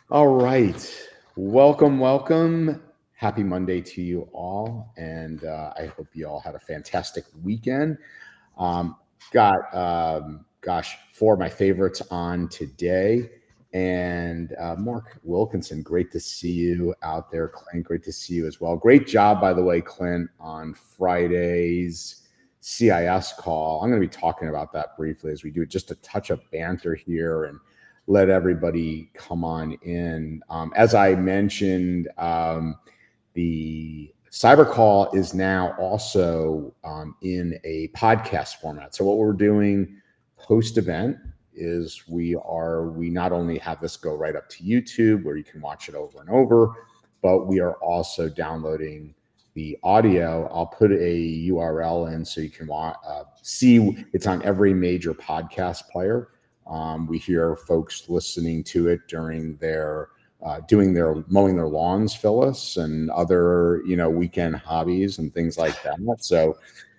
All right. Welcome, welcome. Happy Monday to you all. And I hope you all had a fantastic weekend. Got, four of my favorites on today. And Mark Wilkinson, great to see you out there. Clint, great to see you as well. Great job, by the way, Clint, on Friday's CIS call. I'm going to be talking about that briefly as we do just a touch of banter here and let everybody come on in. As I mentioned, the CyberCall is now also in a podcast format. So what we're doing post event is we not only have this go right up to YouTube where you can watch it over and over, but we are also downloading the audio. I'll put a URL in so you can see it's on every major podcast player. We hear folks listening to it during their doing their mowing their lawns, Phyllis, and other weekend hobbies and things like that. So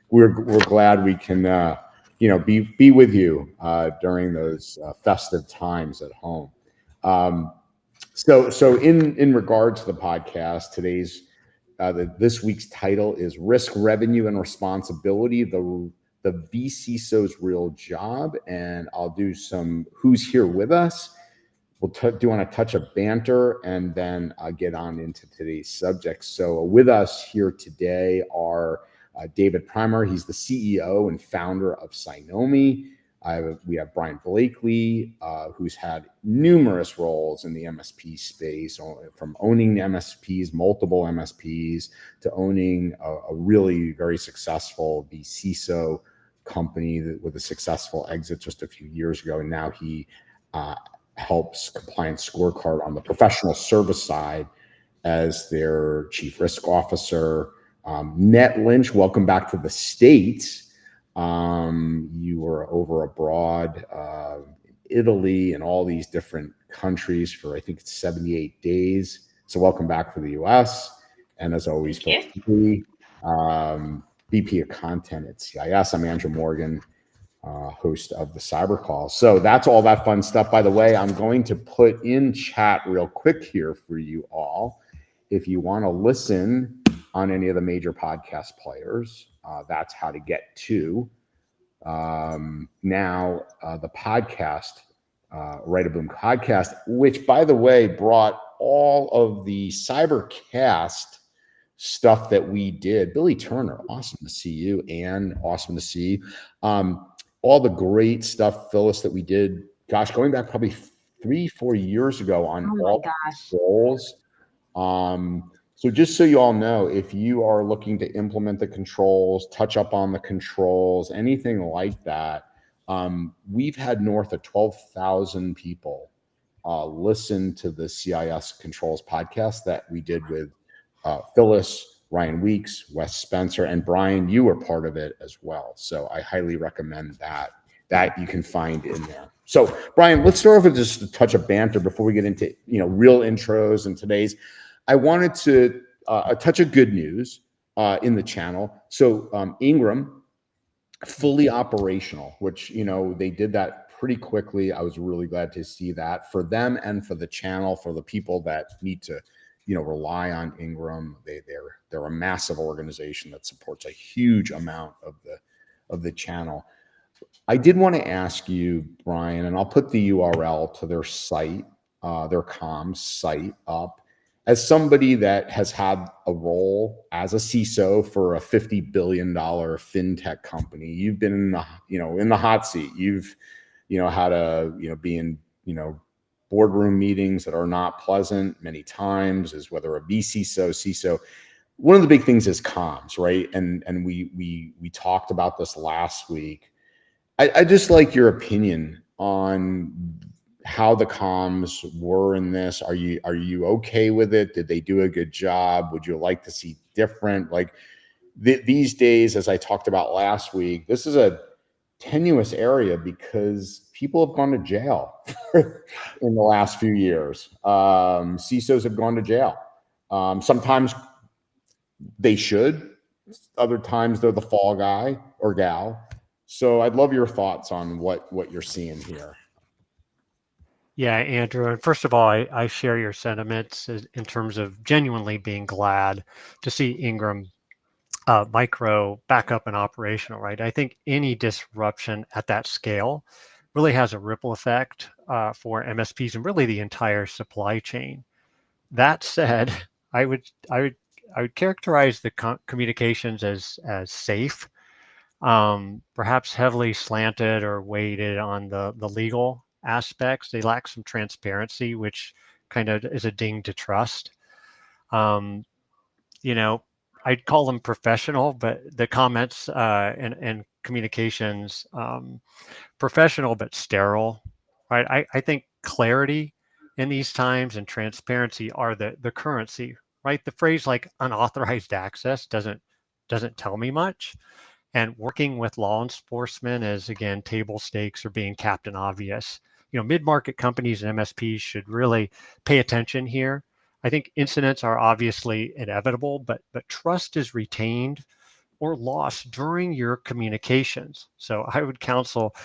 we're glad we can be with you during those festive times at home. So in regards to the podcast, this week's title is Risk, Revenue, and Responsibility, the vCISO's real job. And I'll do some who's here with us. We'll do want to touch of banter and then get on into today's subject. So with us here today are David Primor. He's the CEO and founder of Cynomi. We have Brian Blakely, who's had numerous roles in the MSP space, from owning MSPs, multiple MSPs, to owning a really very successful vCISO company with a successful exit just a few years ago. And now he helps Compliance Scorecard on the professional service side as their chief risk officer. Net Lynch, welcome back to the States. You were over abroad, Italy, and all these different countries for, I think it's 78 days. So welcome back to the US. And as always, VP of Content at CIS. I'm Andrew Morgan, host of the CyberCall. So that's all that fun stuff. By the way, I'm going to put in chat real quick here for you all. If you want to listen on any of the major podcast players, that's how to get to the podcast, Write a Boom podcast, which, by the way, brought all of the Cybercast stuff that we did. Billy Turner, awesome to see you. Ann, awesome to see you. All the great stuff, Phyllis, that we did, going back probably 3-4 years ago on all controls. So just so you all know, if you are looking to implement the controls, touch up on the controls, anything like that, we've had north of 12,000 people listen to the CIS Controls podcast that we did with Phyllis, Ryan Weeks, Wes Spencer, and Brian. You were part of it as well. So I highly recommend that you can find in there. So Brian, let's start off with just a touch of banter before we get into real intros and today's. I wanted to a touch of good news in the channel. So Ingram, fully operational, which they did that pretty quickly. I was really glad to see that for them and for the channel, for the people that need to rely on Ingram. They're a massive organization that supports a huge amount of the channel. I did want to ask you, Brian, and I'll put the URL to their site, their comms site up. As somebody that has had a role as a CISO for a $50 billion fintech company, you've been in the hot seat. You've had to be in boardroom meetings that are not pleasant many times, as whether a vCISO, CISO. One of the big things is comms, right? And we talked about this last week. I just like your opinion on how the comms were in this. Are you okay with it? Did they do a good job? Would you like to see different? Like these days, as I talked about last week, this is a tenuous area because people have gone to jail in the last few years. CISOs have gone to jail. Sometimes they should. Other times they're the fall guy or gal. So I'd love your thoughts on what you're seeing here. Yeah, Andrew. And first of all, I share your sentiments in terms of genuinely being glad to see Ingram Micro back up and operational, right? I think any disruption at that scale really has a ripple effect for MSPs and really the entire supply chain. That said, I would I would I would characterize the communications as safe, perhaps heavily slanted or weighted on the legal aspects. They lack some transparency, which kind of is a ding to trust. Um, you know, I'd call them professional, but the comments and communications professional but sterile, right? I think clarity in these times and transparency are the currency, right? The phrase like unauthorized access doesn't tell me much. And working with law enforcement is again table stakes or being captain obvious. Mid-market companies and MSPs should really pay attention here. I think incidents are obviously inevitable, but trust is retained or lost during your communications. So I would counsel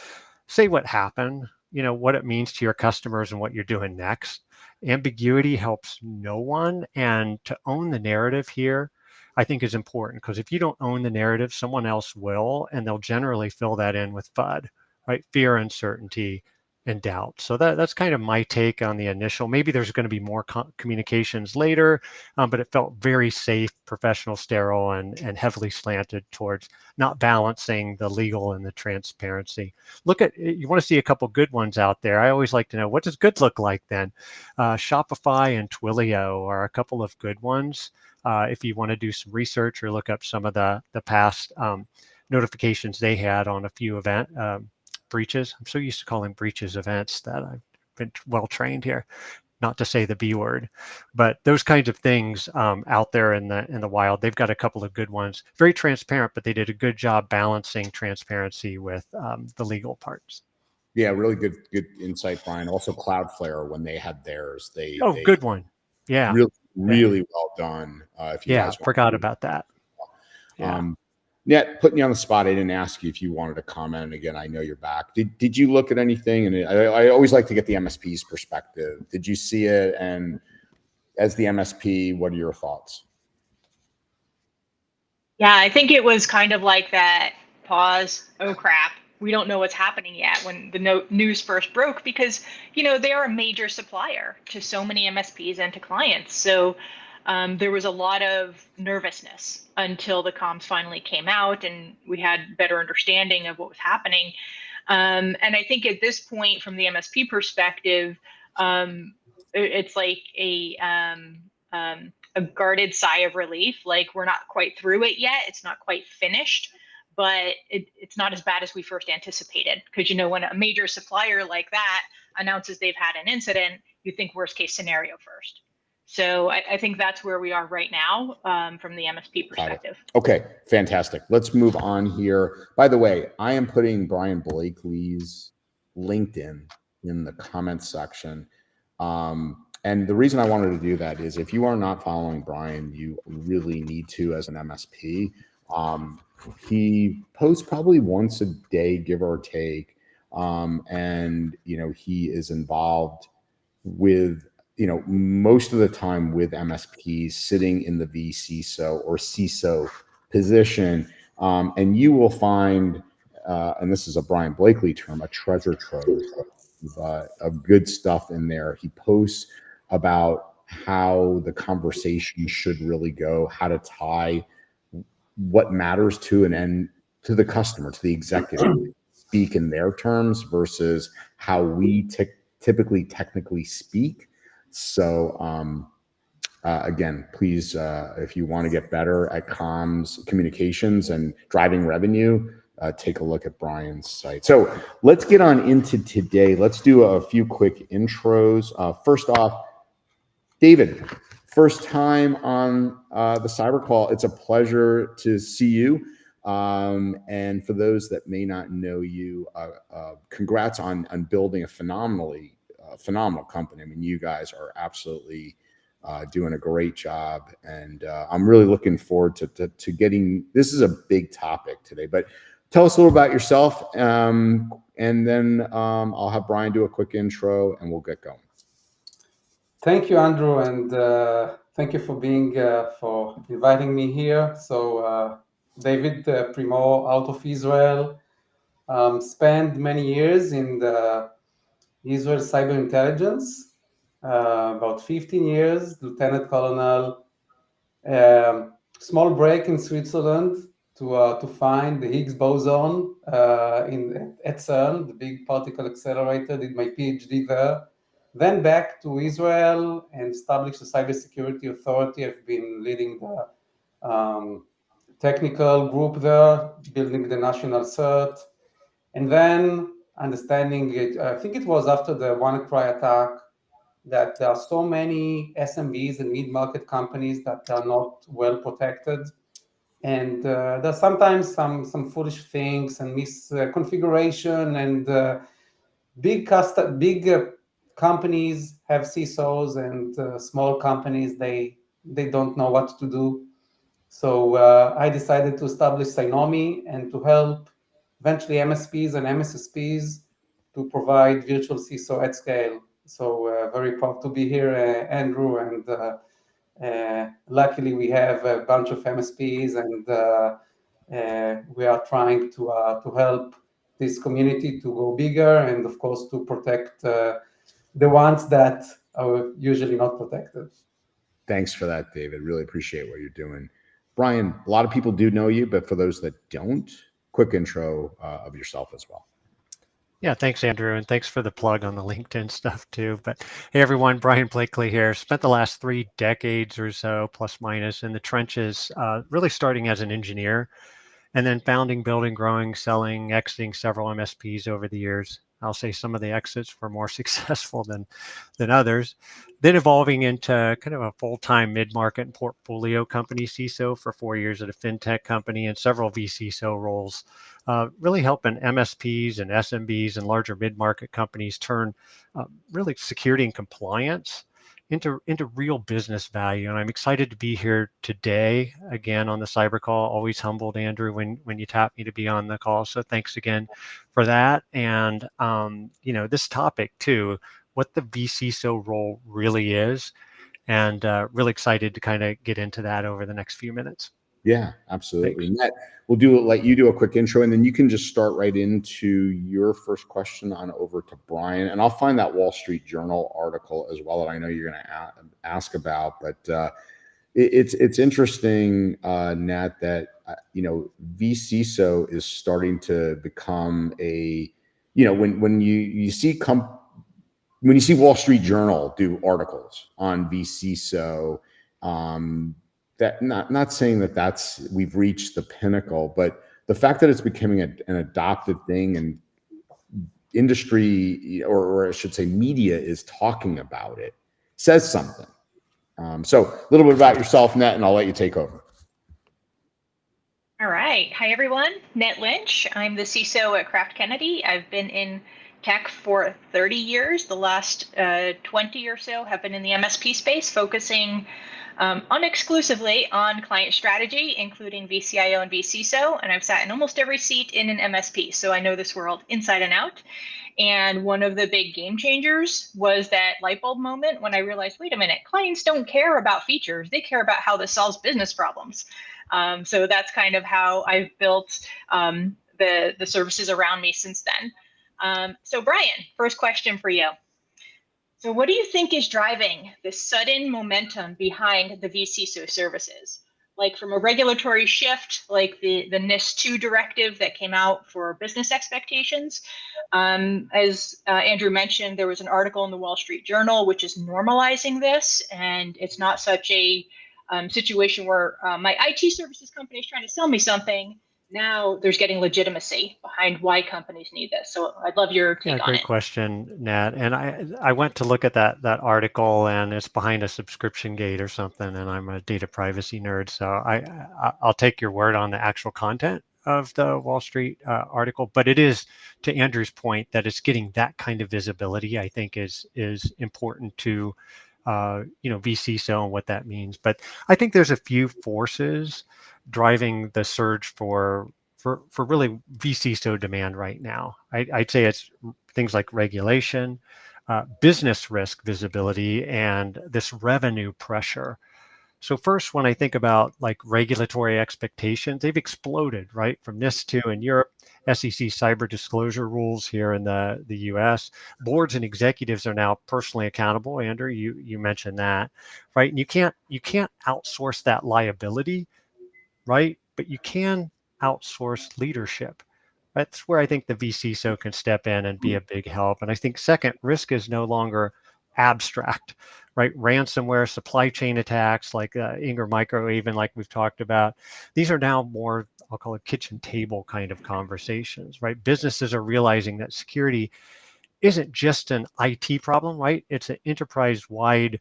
say what happened, what it means to your customers and what you're doing next. Ambiguity helps no one. And to own the narrative here, I think is important because if you don't own the narrative, someone else will, and they'll generally fill that in with FUD, right? Fear, uncertainty, and doubt. So that's kind of my take on the initial. Maybe there's going to be more communications later, but it felt very safe, professional, sterile, and heavily slanted towards not balancing the legal and the transparency. You want to see a couple good ones out there. I always like to know, what does good look like then? Shopify and Twilio are a couple of good ones. If you want to do some research or look up some of the past notifications they had on a few event breaches. I'm so used to calling breaches events that I've been well trained here, not to say the B word, but those kinds of things out there in the wild. They've got a couple of good ones, very transparent, but they did a good job balancing transparency with the legal parts. Yeah, really good insight, Brian. Also, Cloudflare, when they had theirs, they good one. Yeah, really well done. If you guys forgot about that. Yeah. Putting you on the spot, I didn't ask you if you wanted to comment. Again, I know you're back. Did you look at anything? And I always like to get the MSP's perspective. Did you see it? And as the MSP, what are your thoughts? Yeah, I think it was kind of like that pause. Oh crap, we don't know what's happening yet when the news first broke, because they are a major supplier to so many MSPs and to clients. So there was a lot of nervousness until the comms finally came out and we had better understanding of what was happening. And I think at this point, from the MSP perspective, it's like a guarded sigh of relief. Like, we're not quite through it yet. It's not quite finished, but it's not as bad as we first anticipated. Because, when a major supplier like that announces they've had an incident, you think worst case scenario first. So I think that's where we are right now from the MSP perspective. Okay, fantastic. Let's move on here. By the way, I am putting Brian Blakely's LinkedIn in the comments section. And the reason I wanted to do that is if you are not following Brian, you really need to as an MSP. He posts probably once a day, give or take. And, he is involved with most of the time with MSPs sitting in the vCISO or CISO position. And you will find, and this is a Brian Blakely term, a treasure trove of good stuff in there. He posts about how the conversation should really go, how to tie what matters to an end, to the customer, to the executive, speak in their terms versus how we typically technically speak. So again, please, if you want to get better at comms, communications, and driving revenue, take a look at Brian's site. So let's get on into today. Let's do a few quick intros. First off, David, first time on the CyberCall. It's a pleasure to see you. And for those that may not know you, congrats on building a phenomenal company. I mean, you guys are absolutely doing a great job, and I'm really looking forward to getting. This is a big topic today, but tell us a little about yourself, and then I'll have Brian do a quick intro, and we'll get going. Thank you, Andrew, and thank you for inviting me here. So, David Primor, out of Israel, spent many years in the Israel cyber intelligence, about 15 years, lieutenant colonel. Small break in Switzerland to find the Higgs boson at CERN, the big particle accelerator. Did my PhD there. Then back to Israel and established the cybersecurity authority. I've been leading the technical group there, building the national cert, and then understanding it. I think it was after the WannaCry attack that there are so many SMBs and mid-market companies that are not well protected. And there's sometimes some foolish things and misconfiguration, and big companies have CISOs, and small companies, they don't know what to do. So I decided to establish Synomi and to help eventually MSPs and MSSPs to provide virtual CISO at scale. So very proud to be here, Andrew, and luckily we have a bunch of MSPs, and we are trying to help this community to go bigger, and of course to protect the ones that are usually not protected. Thanks for that, David. Really appreciate what you're doing. Brian, a lot of people do know you, but for those that don't, quick intro of yourself as well. Yeah, thanks, Andrew, and thanks for the plug on the LinkedIn stuff too. But hey, everyone, Brian Blakely here. Spent the last 3 decades or so, plus minus, in the trenches, really starting as an engineer, and then founding, building, growing, selling, exiting several MSPs over the years. I'll say some of the exits were more successful than others. Then evolving into kind of a full-time mid-market and portfolio company CISO for 4 years at a fintech company and several vCISO roles, really helping MSPs and SMBs and larger mid-market companies turn really security and compliance into real business value. And I'm excited to be here today again on the CyberCall. Always humbled, Andrew, when you tap me to be on the call. So thanks again for that. And this topic too, what the vCISO role really is, and really excited to kind of get into that over the next few minutes. Yeah, absolutely. Matt, we'll let you do a quick intro, and then you can just start right into your first question on over to Brian. And I'll find that Wall Street Journal article as well that I know you're going to ask about. But it's interesting, Nat, that vCISO is starting to become a when you see when you see Wall Street Journal do articles on vCISO. That not saying that we've reached the pinnacle, but the fact that it's becoming an adopted thing, and industry, or I should say media, is talking about it, says something. So a little bit about yourself, Net, and I'll let you take over. All right. Hi, everyone. Net Lynch. I'm the CISO at Kraft Kennedy. I've been in tech for 30 years. The last 20 or so have been in the MSP space, focusing unexclusively on client strategy, including vCIO and vCISO, and I've sat in almost every seat in an MSP, so I know this world inside and out. And one of the big game changers was that light bulb moment when I realized, wait a minute, clients don't care about features, they care about how this solves business problems. So that's kind of how I've built the services around me since then. So Brian, first question for you. So what do you think is driving this sudden momentum behind the vCISO services? Like from a regulatory shift, like the NIS2 directive that came out for business expectations. As Andrew mentioned, there was an article in the Wall Street Journal, which is normalizing this. And it's not such a situation where my IT services company is trying to sell me something. Now there's getting legitimacy behind why companies need this. So I'd love your take on it. Great question, Nat. And I went to look at that article, and it's behind a subscription gate or something. And I'm a data privacy nerd, so I'll take your word on the actual content of the Wall Street article. But it is, to Andrew's point, that it's getting that kind of visibility, I think is important to vCISO and what that means. But I think there's a few forces driving the surge for for really vCISO demand right now. I'd say it's things like regulation, business risk visibility, and this revenue pressure. So first, when I think about like regulatory expectations, they've exploded, right? From NIS2 in Europe, SEC cyber disclosure rules here in the US. Boards and executives are now personally accountable. Andrew, you mentioned that, right? And you can't outsource that liability, right? But you can outsource leadership. That's where I think the vCISO can step in and be a big help. And I think second, risk is no longer abstract, right? Ransomware, supply chain attacks like Ingram Micro, even like we've talked about, these are now more, I'll call it kitchen table kind of conversations, right? Businesses are realizing that security isn't just an IT problem, right? It's an enterprise-wide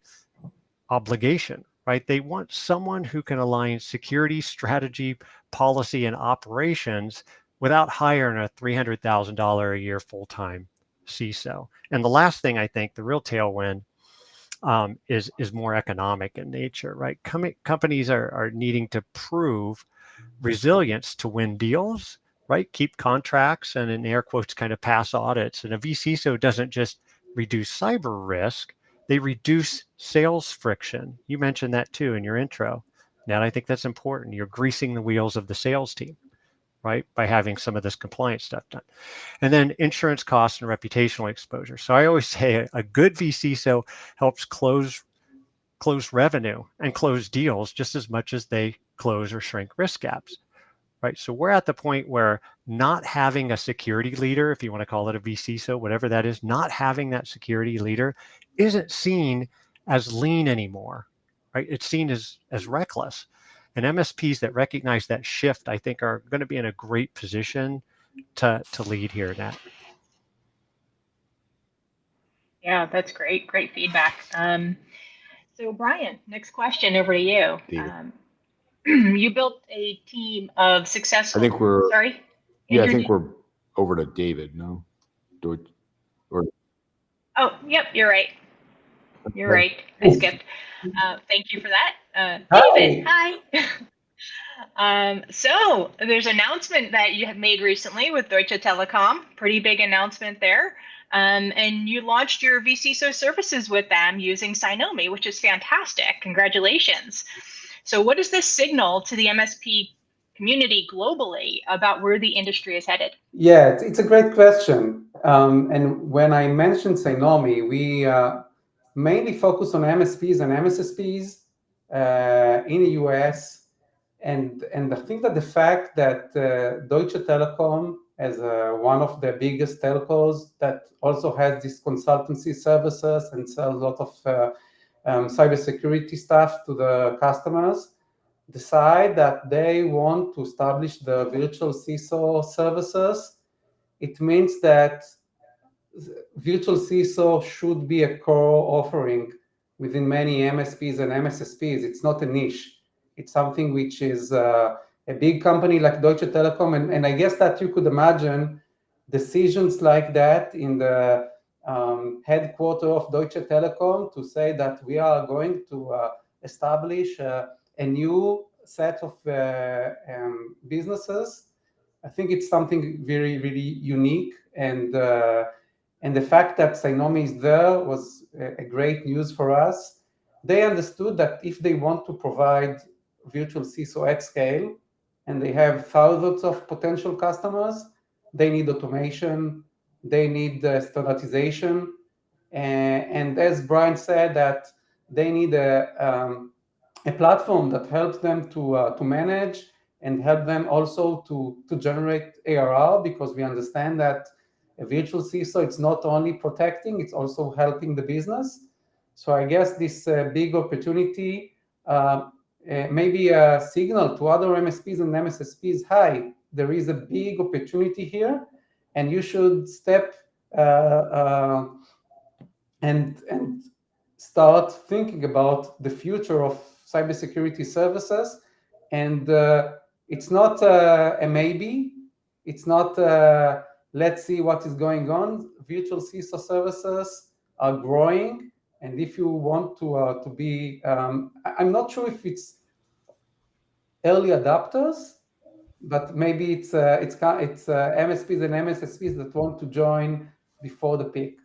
obligation, right? They want someone who can align security, strategy, policy, and operations without hiring a $300,000 a year full-time CISO. And the last thing I think, the real tailwind, is more economic in nature, right? Companies are needing to prove resilience to win deals, right? Keep contracts and in air quotes kind of pass audits. And a vCISO doesn't just reduce cyber risk, they reduce sales friction. You mentioned that too in your intro. Now, I think that's important. You're greasing the wheels of the sales team, right? By having some of this compliance stuff done. And then insurance costs and reputational exposure. So I always say a good vCISO helps close revenue and close deals just as much as they close or shrink risk gaps, right? So we're at the point where not having a security leader, if you want to call it a vCISO, whatever that is, not having that security leader isn't seen as lean anymore, right? It's seen as reckless. And MSPs that recognize that shift, I think, are going to be in a great position to lead here, Nat. Yeah, that's great. Great feedback. So Brian, next question over to you. You built a team of successful. I think we're. Sorry. Yeah, I think we're over to David. No. Oh, yep, you're right. You're right. I skipped. Thank you for that, David. Hi. So there's an announcement that you have made recently with Deutsche Telekom. Pretty big announcement there. And you launched your vCISO services with them using Cynomi, which is fantastic. Congratulations. So what does this signal to the MSP community globally about where the industry is headed? Yeah, it's a great question. And when I mentioned Cynomi, we mainly focus on MSPs and MSSPs in the US. And I think that the fact that Deutsche Telekom, as one of the biggest telcos that also has these consultancy services and sells a lot of cybersecurity stuff to the customers, decide that they want to establish the virtual CISO services, it means that virtual CISO should be a core offering within many MSPs and MSSPs. It's not a niche. It's something which is a big company like Deutsche Telekom. And I guess that you could imagine decisions like that in the headquarters of Deutsche Telekom to say that we are going to establish a new set of businesses. I think it's something very, really unique. And the fact that Cynomi is there was a great news for us. They understood that if they want to provide virtual CISO at scale, and they have thousands of potential customers, they need automation, they need standardization, and as Brian said, that they need a platform that helps them to manage and help them also to generate ARR, because we understand that a virtual CISO, it's not only protecting, it's also helping the business. So I guess this big opportunity maybe a signal to other MSPs and MSSPs, hi, there is a big opportunity here, and you should step and start thinking about the future of cybersecurity services. And it's not a maybe, it's not let's see what is going on. Virtual CISO services are growing, and if you want to be, I'm not sure if it's early adopters, but maybe it's MSPs and MSSPs that want to join before the peak.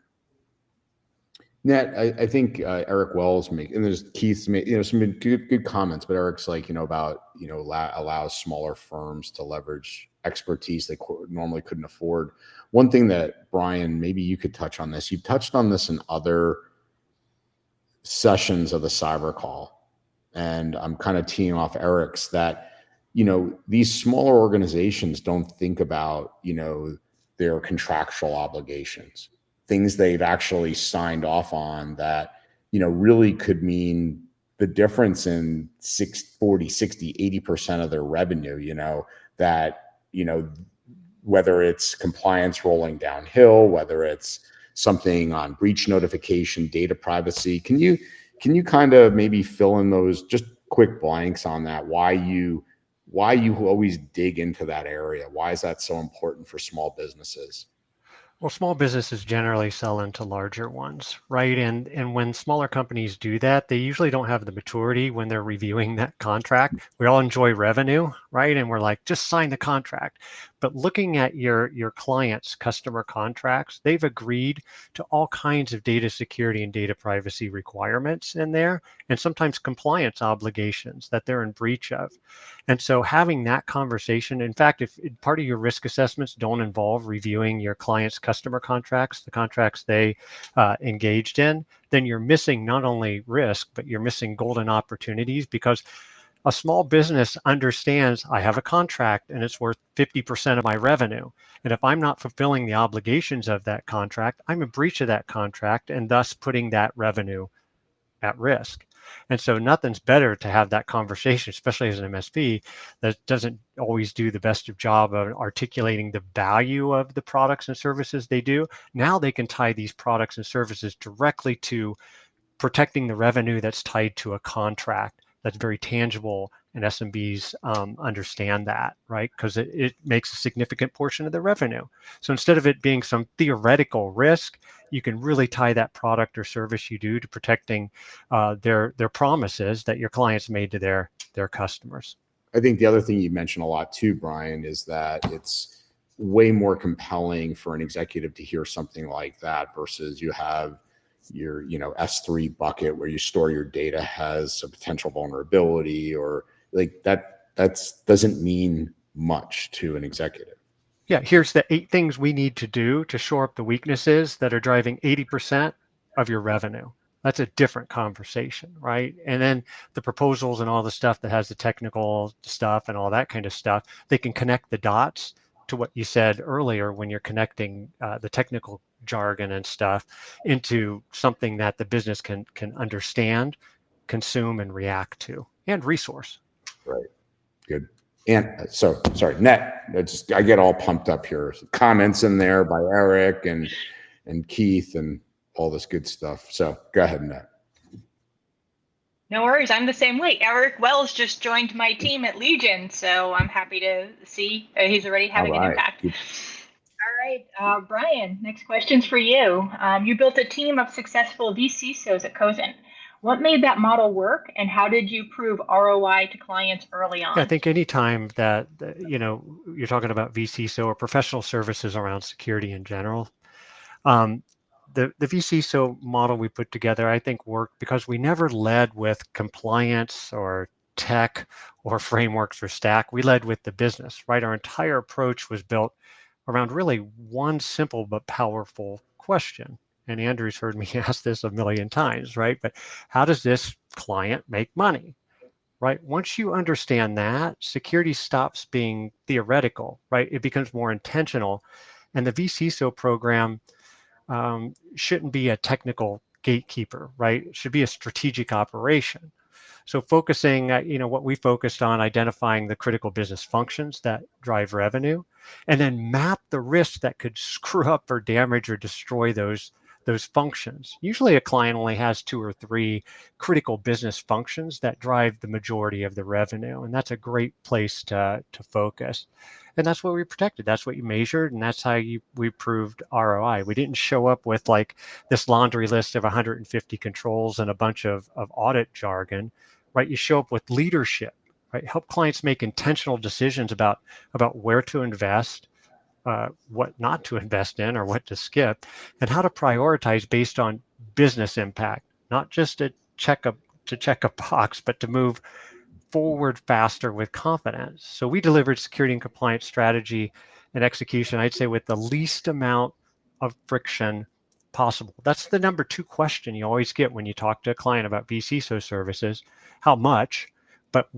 Nat, I think Eric Wells and there's Keith's some good comments, but Eric's like, about, allows smaller firms to leverage expertise they normally couldn't afford. One thing that, Brian, maybe you could touch on this. You've touched on this in other sessions of the CyberCall, and I'm kind of teeing off Eric's that, these smaller organizations don't think about, their contractual obligations, things they've actually signed off on that, really could mean the difference in 40, 60, 80% of their revenue, that, whether it's compliance rolling downhill, whether it's something on breach notification, data privacy. Can you kind of maybe fill in those just quick blanks on that? Why you always dig into that area? Why is that so important for small businesses? Well, small businesses generally sell into larger ones, right? And when smaller companies do that, they usually don't have the maturity when they're reviewing that contract. We all enjoy revenue, right? And we're like, just sign the contract. But looking at your clients' customer contracts, they've agreed to all kinds of data security and data privacy requirements in there, and sometimes compliance obligations that they're in breach of. And so having that conversation, in fact, if part of your risk assessments don't involve reviewing your client's customer contracts, the contracts they engaged in, then you're missing not only risk, but you're missing golden opportunities, because a small business understands I have a contract and it's worth 50% of my revenue. And if I'm not fulfilling the obligations of that contract, I'm in breach of that contract and thus putting that revenue at risk. And so nothing's better to have that conversation, especially as an MSP that doesn't always do the best of job of articulating the value of the products and services they do. Now they can tie these products and services directly to protecting the revenue that's tied to a contract that's very tangible, and SMBs understand that, right? Because it makes a significant portion of the revenue. So instead of it being some theoretical risk, you can really tie that product or service you do to protecting their promises that your clients made to their customers. I think the other thing you mentioned a lot too, Brian, is that it's way more compelling for an executive to hear something like that versus you have your S3 bucket where you store your data has a potential vulnerability, or like that's doesn't mean much to an executive. Yeah, here's the 8 things we need to do to shore up the weaknesses that are driving 80% of your revenue. That's a different conversation, right? And then the proposals and all the stuff that has the technical stuff and all that kind of stuff, they can connect the dots to what you said earlier when you're connecting the technical jargon and stuff into something that the business can understand, consume, and react to, and resource. Right. Good. And so, sorry, Net, I get all pumped up here. Comments in there by Eric and Keith and all this good stuff. So go ahead, Net. No worries. I'm the same way. Eric Wells just joined my team at Legion, so I'm happy to see he's already having an impact. All right, Brian, next question's for you. You built a team of successful vCISOs at Cozen. What made that model work, and how did you prove ROI to clients early on? Yeah, I think anytime that you're talking about vCISO or professional services around security in general, the vCISO model we put together, I think, worked because we never led with compliance or tech or frameworks or stack. We led with the business, right? Our entire approach was built around really one simple but powerful question. And Andrew's heard me ask this a million times, right? But how does this client make money? Right? Once you understand that, security stops being theoretical, right? It becomes more intentional. And the vCISO program shouldn't be a technical gatekeeper, right? It should be a strategic operation. So focusing, what we focused on, identifying the critical business functions that drive revenue, and then map the risks that could screw up or damage or destroy those functions. Usually a client only has 2 or 3 critical business functions that drive the majority of the revenue. And that's a great place to focus. And that's what we protected. That's what you measured. And that's how we proved ROI. We didn't show up with like this laundry list of 150 controls and a bunch of audit jargon, right? You show up with leadership, right? Help clients make intentional decisions about where to invest, what not to invest in or what to skip, and how to prioritize based on business impact, not just to check a box, but to move forward faster with confidence. So we delivered security and compliance strategy and execution, I'd say, with the least amount of friction possible. That's the number 2 question you always get when you talk to a client about vCISO services. How much? But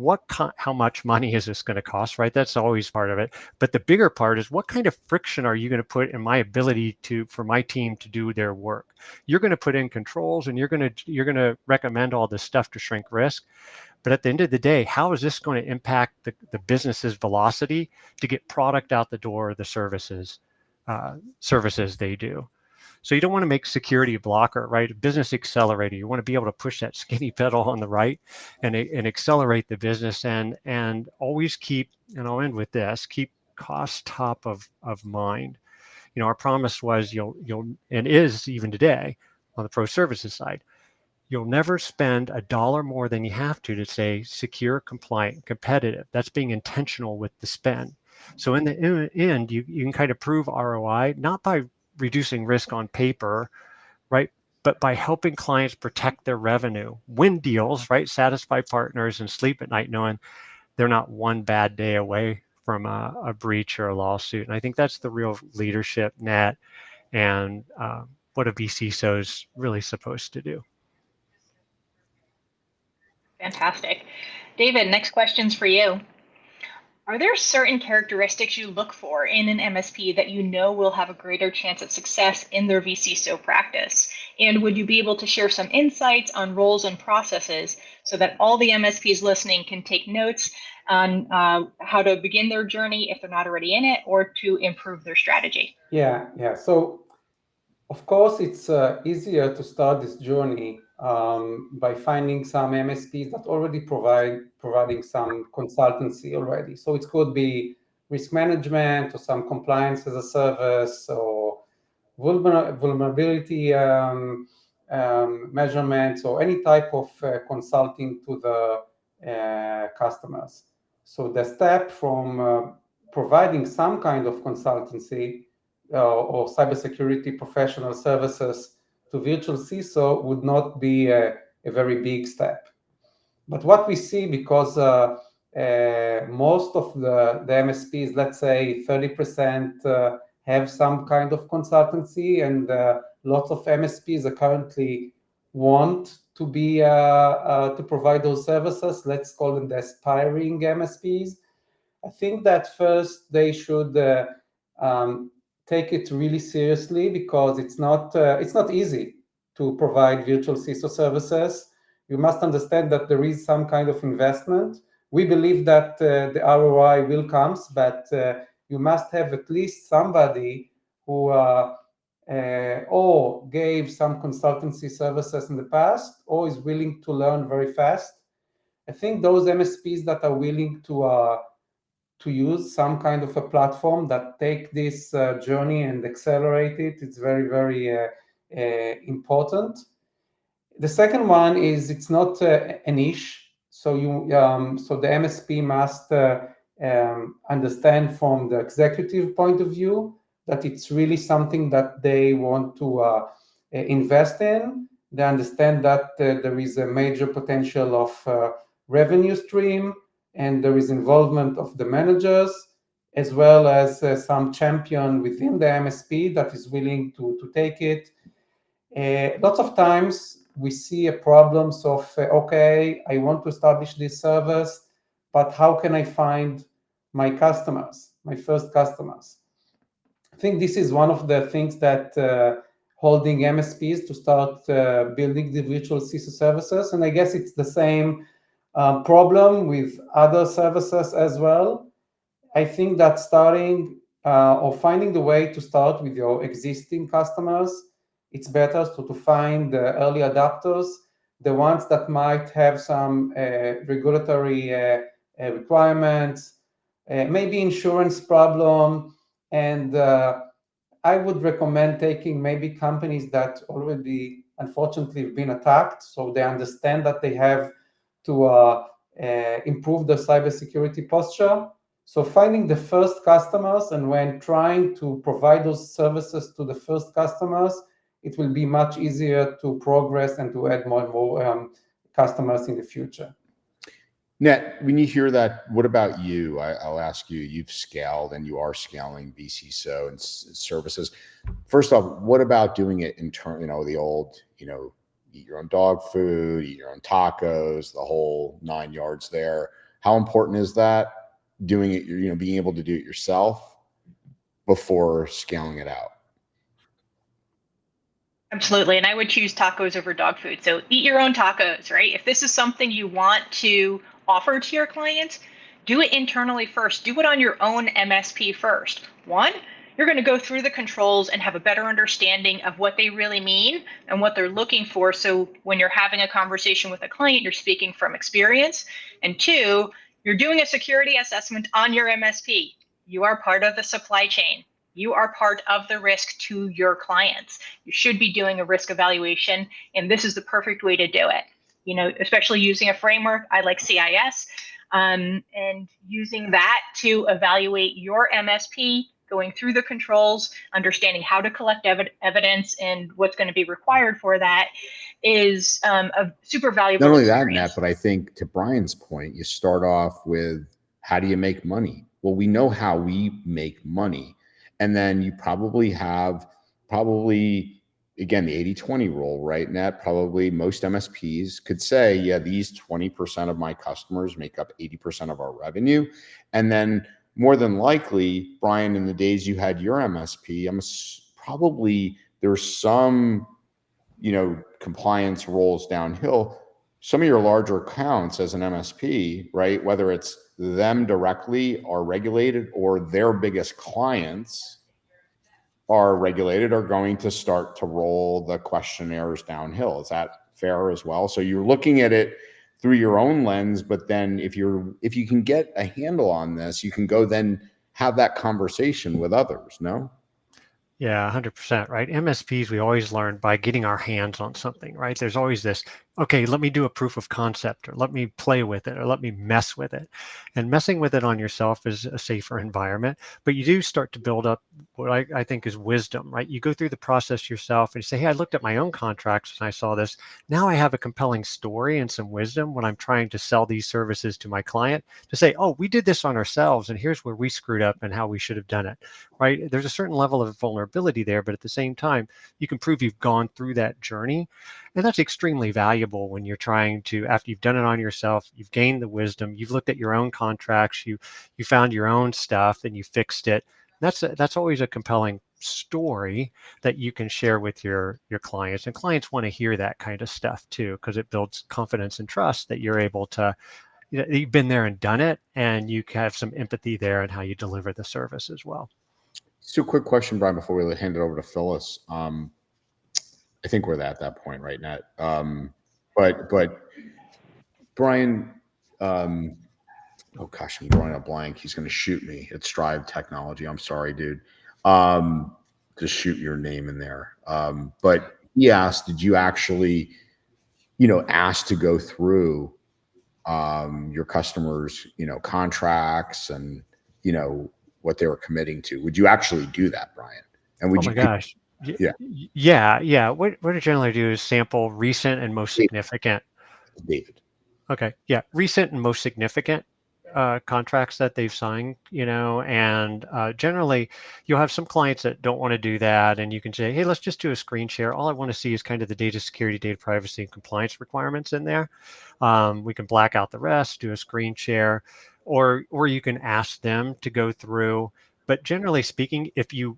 how much money is this going to cost, right? That's always part of it. But the bigger part is, what kind of friction are you going to put in my ability for my team to do their work? You're going to put in controls, and you're going to recommend all this stuff to shrink risk. But at the end of the day, how is this going to impact the business's velocity to get product out the door, the services they do? So you don't want to make security a blocker, right? A business accelerator. You want to be able to push that skinny pedal on the right and accelerate the business, and always keep, and I'll end with this, keep cost top of mind. Our promise was you'll and is even today on the pro services side, you'll never spend $1 more than you have to say secure, compliant, competitive. That's being intentional with the spend. So in the end, you can kind of prove ROI, not by reducing risk on paper, right? But by helping clients protect their revenue, win deals, right? Satisfy partners, and sleep at night knowing they're not one bad day away from a breach or a lawsuit. And I think that's the real leadership net, and what a vCISO is really supposed to do. Fantastic. David, next question's for you. Are there certain characteristics you look for in an MSP that you know will have a greater chance of success in their vCISO practice? And would you be able to share some insights on roles and processes so that all the MSPs listening can take notes on how to begin their journey if they're not already in it, or to improve their strategy? Yeah. So, of course, it's easier to start this journey by finding some MSPs that already providing some consultancy already. So it could be risk management, or some compliance as a service, or vulnerability measurements, or any type of consulting to the customers. So the step from providing some kind of consultancy or cybersecurity professional services to virtual CISO would not be a very big step. But what we see, because most of the MSPs, let's say 30%, have some kind of consultancy, and lots of MSPs are currently want to be to provide those services. Let's call them the aspiring MSPs. I think that first they should take it really seriously, because it's not easy to provide virtual CISO services. You must understand that there is some kind of investment. We believe that the ROI will come, but you must have at least somebody who or gave some consultancy services in the past, or is willing to learn very fast. I think those MSPs that are willing to use some kind of a platform that take this journey and accelerate it, it's very, very important. The second one is, it's not a niche. So so the MSP must understand from the executive point of view that it's really something that they want to invest in. They understand that there is a major potential of revenue stream, and there is involvement of the managers, as well as some champion within the MSP that is willing to take it. Lots of times we see problems of, okay, I want to establish this service, but how can I find my customers, my first customers? I think this is one of the things that holding MSPs to start building the virtual CISO services. And I guess it's the same problem with other services as well. I think that starting or finding the way to start with your existing customers, it's better to find the early adopters, the ones that might have some regulatory requirements, maybe insurance problem. And I would recommend taking maybe companies that already, unfortunately, have been attacked, so they understand that they have to improve their cybersecurity posture. So finding the first customers, and when trying to provide those services to the first customers, it will be much easier to progress and to add more and more customers in the future. Net, when you hear that, what about you? I'll ask you, you've scaled and you are scaling vCISO and services. First off, what about doing it internally, the old, eat your own dog food, eat your own tacos, the whole 9 yards there. How important is that? Doing it, being able to do it yourself before scaling it out? Absolutely. And I would choose tacos over dog food. So eat your own tacos, right? If this is something you want to offer to your clients, do it internally first. Do it on your own MSP first. One, you're going to go through the controls and have a better understanding of what they really mean and what they're looking for. So when you're having a conversation with a client, you're speaking from experience. And two, you're doing a security assessment on your MSP. You are part of the supply chain. You are part of the risk to your clients. You should be doing a risk evaluation, and this is the perfect way to do it. Especially using a framework, I like CIS, and using that to evaluate your MSP, going through the controls, understanding how to collect evidence and what's going to be required for that is a super valuable Not only experience. that, Nat, but I think to Brian's point, you start off with how do you make money? Well, we know how we make money. And then you probably have, again, the 80-20 rule, right, Nat? Probably most MSPs could say, yeah, these 20% of my customers make up 80% of our revenue. And then more than likely, Brian, in the days you had your MSP, probably there's some, compliance rolls downhill. Some of your larger accounts as an MSP, right, whether it's them directly are regulated or their biggest clients are regulated, are going to start to roll the questionnaires downhill. Is that fair as well? So you're looking at it through your own lens, but then if you can get a handle on this, you can go then have that conversation with others, no? Yeah, 100%, right? MSPs, we always learn by getting our hands on something, right? There's always this, okay, let me do a proof of concept, or let me play with it, or let me mess with it. And messing with it on yourself is a safer environment, but you do start to build up what I think is wisdom, right? You go through the process yourself and you say, hey, I looked at my own contracts and I saw this. Now I have a compelling story and some wisdom when I'm trying to sell these services to my client to say, oh, we did this on ourselves and here's where we screwed up and how we should have done it, right? There's a certain level of vulnerability there, but at the same time, you can prove you've gone through that journey. And that's extremely valuable when you're trying to, after you've done it on yourself, you've gained the wisdom, you've looked at your own contracts, you found your own stuff and you fixed it. That's always a compelling story that you can share with your clients. And clients want to hear that kind of stuff too, because it builds confidence and trust that you're able to, you've been there and done it, and you have some empathy there in how you deliver the service as well. So, quick question, Brian, before we hand it over to Phyllis. I think we're at that point right now. But Brian, oh gosh, I'm drawing a blank. He's going to shoot me. It's Strive Technology. I'm sorry, dude. Just shoot your name in there. But he asked, did you actually, ask to go through your customers, contracts and, what they were committing to? Would you actually do that, Brian? And would oh my gosh. Yeah. What I generally do is sample recent and most significant. David. Okay. Yeah. Recent and most significant contracts that they've signed, and generally you'll have some clients that don't want to do that. And you can say, hey, let's just do a screen share. All I want to see is kind of the data security, data privacy, and compliance requirements in there. We can black out the rest, do a screen share, or you can ask them to go through. But generally speaking, if you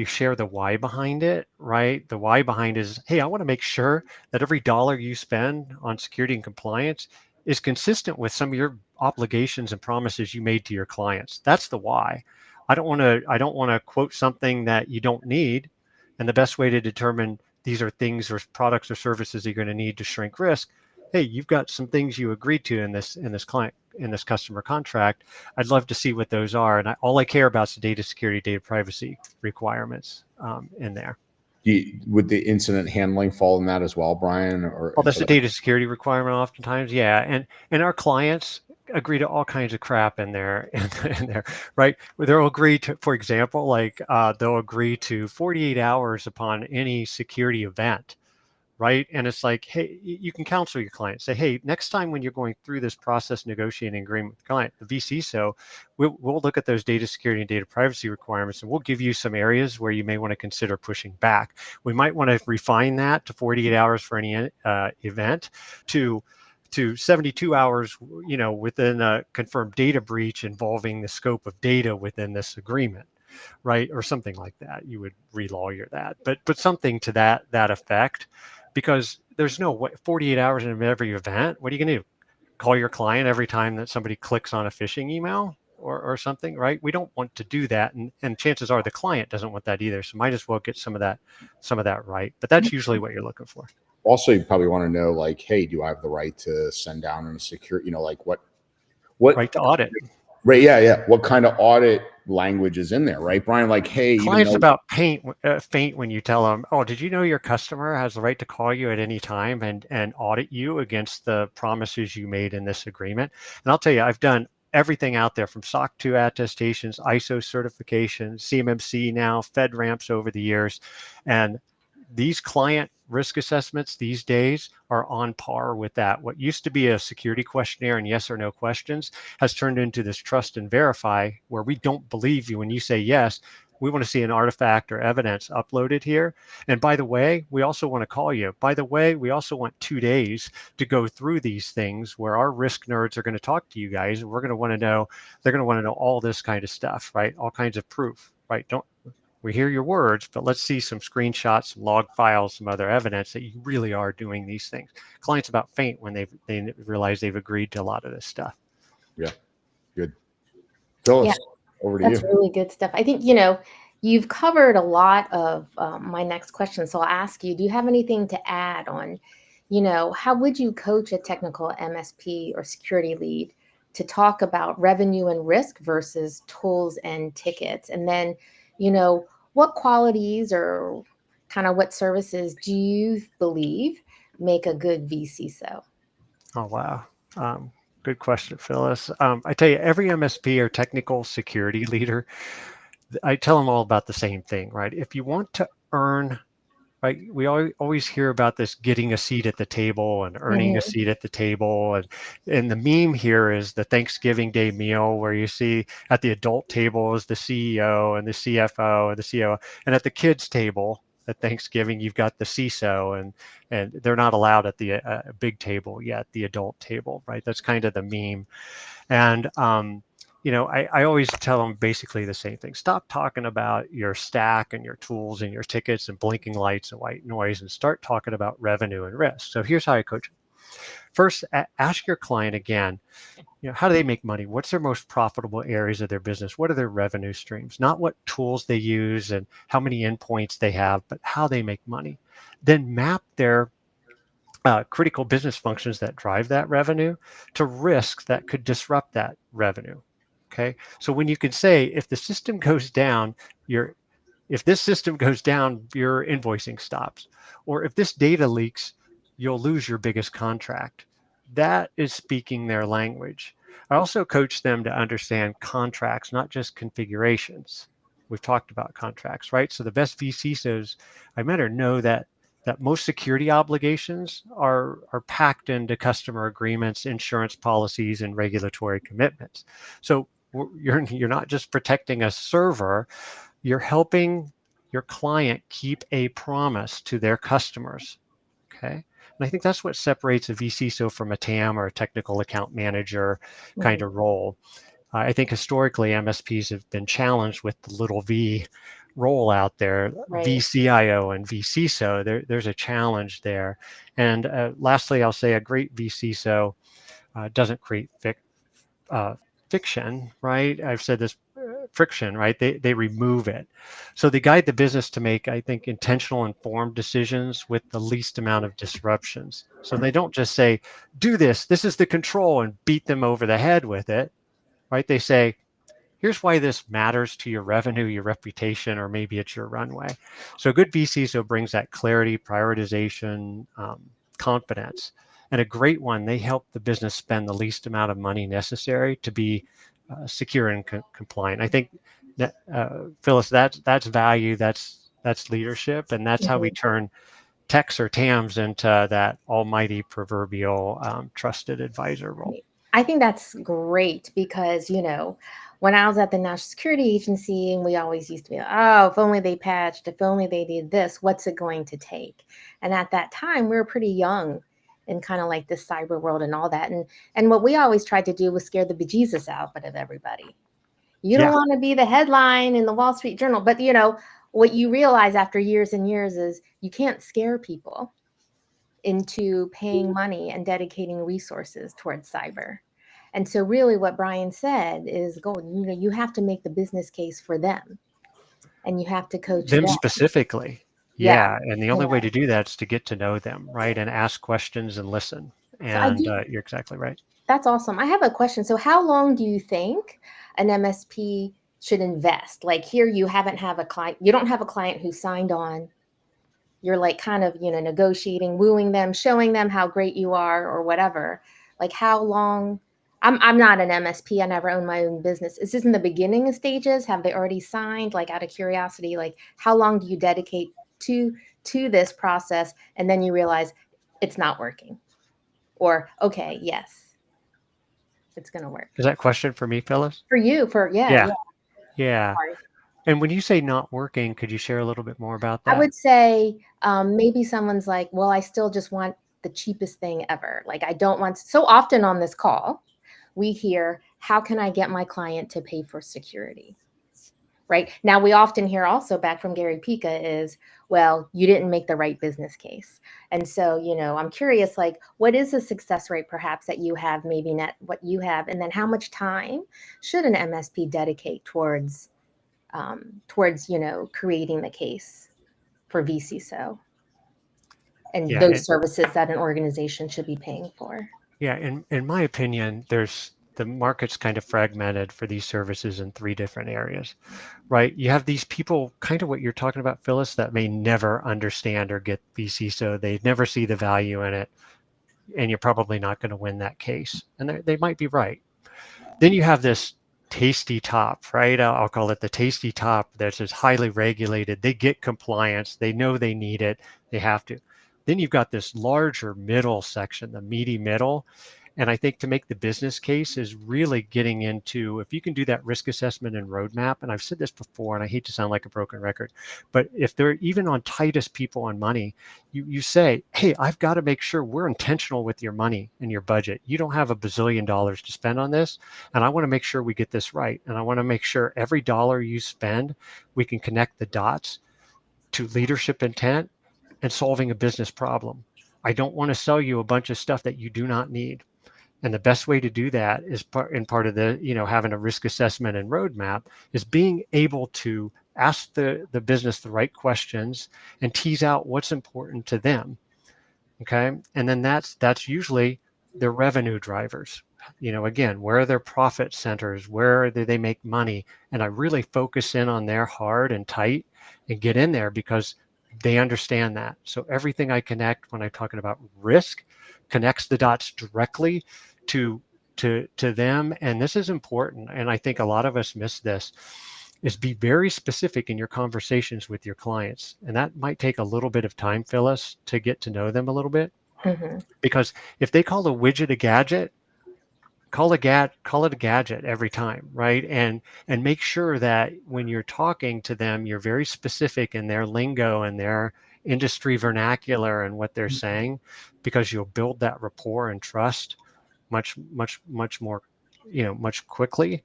share the why behind it, right? The why behind is, hey, I want to make sure that every dollar you spend on security and compliance is consistent with some of your obligations and promises you made to your clients. That's the why. I don't want to quote something that you don't need. And the best way to determine these are things or products or services you're going to need to shrink risk. Hey, you've got some things you agreed to in this customer contract. I'd love to see what those are. And all I care about is the data security, data privacy requirements in there. Would the incident handling fall in that as well, Brian? Or Well, that's a data security requirement oftentimes. Yeah. And our clients agree to all kinds of crap in there, in there, right? They'll agree to, for example, like they'll agree to 48 hours upon any security event, right? And it's like, hey, you can counsel your client. Say, hey, next time when you're going through this process, negotiating agreement with the client, the vCISO, we'll look at those data security and data privacy requirements, and we'll give you some areas where you may want to consider pushing back. We might want to refine that to 48 hours for any event, to 72 hours, within a confirmed data breach involving the scope of data within this agreement, right? Or something like that. You would re-lawyer that, but something to that effect, because there's no way 48 hours in every event. What are you going to do? Call your client every time that somebody clicks on a phishing email or something, right? We don't want to do that, and chances are the client doesn't want that either. So might as well get some of that right. But that's usually what you're looking for. Also, you probably want to know, like, hey, do I have the right to send down and secure? Like what right to audit? Right. Yeah. What kind of audit language is in there, right, Brian? Like, hey, clients about faint when you tell them, oh, did you know your customer has the right to call you at any time and audit you against the promises you made in this agreement? And I'll tell you, I've done everything out there from SOC 2 attestations, ISO certifications, CMMC now, FedRAMPs over the years. And these client risk assessments these days are on par with that. What used to be a security questionnaire and yes or no questions has turned into this trust and verify, where we don't believe you when you say yes. We want to see an artifact or evidence uploaded here. And by the way, we also want to call you. By the way, we also want 2 days to go through these things where our risk nerds are going to talk to you guys. And we're going to want to know, they're going to want to know all this kind of stuff, right? All kinds of proof, right? We hear your words, but let's see some screenshots, some log files, some other evidence that you really are doing these things. Clients about faint when they realize they've agreed to a lot of this stuff. Yeah, good. Phyllis, over to you. That's really good stuff. I think, you've covered a lot of my next question. So I'll ask you, do you have anything to add on, how would you coach a technical MSP or security lead to talk about revenue and risk versus tools and tickets? And then, what qualities or kind of what services do you believe make a good vCISO? Oh, wow. Good question, Phyllis. I tell you, every MSP or technical security leader, I tell them all about the same thing, right? If you want to earn, right, we always hear about this getting a seat at the table and earning a seat at the table. And the meme here is the Thanksgiving Day meal, where you see at the adult table is the CEO and the CFO and the COO. And at the kids table at Thanksgiving, you've got the CISO, and they're not allowed at the big table yet, the adult table, right? That's kind of the meme. And, I always tell them basically the same thing. Stop talking about your stack and your tools and your tickets and blinking lights and white noise, and start talking about revenue and risk. So here's how I coach them. First, ask your client again, how do they make money? What's their most profitable areas of their business? What are their revenue streams? Not what tools they use and how many endpoints they have, but how they make money. Then map their critical business functions that drive that revenue to risks that could disrupt that revenue. Okay. So when you can say, if the system goes down, if this system goes down, your invoicing stops, or if this data leaks, you'll lose your biggest contract. That is speaking their language. I also coach them to understand contracts, not just configurations. We've talked about contracts, right? So the best vCISOs I met know that most security obligations are packed into customer agreements, insurance policies, and regulatory commitments. So you're not just protecting a server, you're helping your client keep a promise to their customers. Okay. And I think that's what separates a vCISO from a TAM or a technical account manager kind of role. I think historically MSPs have been challenged with the little v role out there, Right. vCIO and vCISO. There's a challenge there. And lastly, I'll say a great vCISO doesn't create fiction, right? I've said this, friction, right? They remove it. So they guide the business to make, I think, intentional, informed decisions with the least amount of disruptions. So they don't just say, do this is the control, and beat them over the head with it, right? They say, here's why this matters to your revenue, your reputation, or maybe it's your runway. So a good vCISO brings that clarity, prioritization, confidence. And a great one, they help the business spend the least amount of money necessary to be secure and compliant. I think that, Phyllis, that's value, that's leadership, and that's how we turn techs or TAMs into that almighty proverbial trusted advisor role. I think that's great because, when I was at the National Security Agency, and we always used to be, oh, if only they patched, if only they did this, what's it going to take? And at that time, we were pretty young in kind of like this cyber world and all that. And what we always tried to do was scare the bejesus out of everybody. You don't want to be the headline in the Wall Street Journal, but what you realize after years and years is you can't scare people into paying money and dedicating resources towards cyber. And so really what Brian said is you have to make the business case for them, and you have to coach them specifically. Yeah. And the only way to do that is to get to know them, right? And ask questions and listen. And you're exactly right. That's awesome. I have a question. So how long do you think an MSP should invest? Like here, you don't have a client who signed on. You're like kind of, negotiating, wooing them, showing them how great you are or whatever. Like how long? I'm not an MSP. I never owned my own business. Is this in the beginning stages? Have they already signed? Like out of curiosity, like how long do you dedicate to this process? And then you realize it's not working, or, okay, yes, it's going to work. Is that question for me, Phyllis? For you, Yeah. And when you say not working, could you share a little bit more about that? I would say maybe someone's like, well, I still just want the cheapest thing ever. Like I don't want, so often on this call, we hear, how can I get my client to pay for security? Right now, we often hear also back from Gary Pica is, well, you didn't make the right business case. And so, I'm curious, like, what is the success rate perhaps that you have, maybe not what you have, and then how much time should an MSP dedicate towards creating the case for vCISO and those services that an organization should be paying for? Yeah, in my opinion, the market's kind of fragmented for these services in 3 different areas, right? You have these people, kind of what you're talking about, Phyllis, that may never understand or get vCISO. They never see the value in it, and you're probably not going to win that case. And they might be right. Then you have this tasty top, right? I'll call it the tasty top that's just highly regulated. They get compliance. They know they need it. They have to. Then you've got this larger middle section, the meaty middle. And I think to make the business case is really getting into, if you can do that risk assessment and roadmap, and I've said this before, and I hate to sound like a broken record, but if they're even on tightest people on money, you say, hey, I've got to make sure we're intentional with your money and your budget. You don't have $1 bazillion to spend on this, and I want to make sure we get this right. And I want to make sure every dollar you spend, we can connect the dots to leadership intent and solving a business problem. I don't want to sell you a bunch of stuff that you do not need. And the best way to do that is part of the, having a risk assessment and roadmap is being able to ask the business the right questions and tease out what's important to them. Okay. And then that's usually their revenue drivers. Again, where are their profit centers? Where do they make money? And I really focus in on their hard and tight and get in there because they understand that. So everything I connect when I'm talking about risk connects the dots directly to them. And this is important. And I think a lot of us miss this, is be very specific in your conversations with your clients. And that might take a little bit of time, Phyllis, to get to know them a little bit. Mm-hmm. Because if they call a widget a gadget, call it a gadget every time, right? And make sure that when you're talking to them, you're very specific in their lingo and their industry vernacular and what they're saying, because you'll build that rapport and trust much more quickly,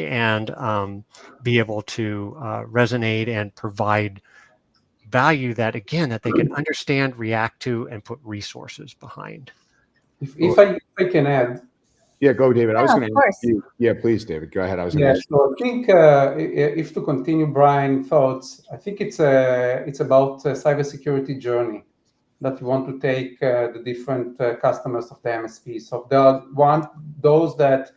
and be able to resonate and provide value that they can understand, react to, and put resources behind. If I can add. Yeah, go, David. I was going to ask you. Yeah, please, David. Go ahead. I was going to ask you. So I think if to continue Brian's thoughts, I think it's about cybersecurity journey that we want to take the different customers of the MSP. So there are those that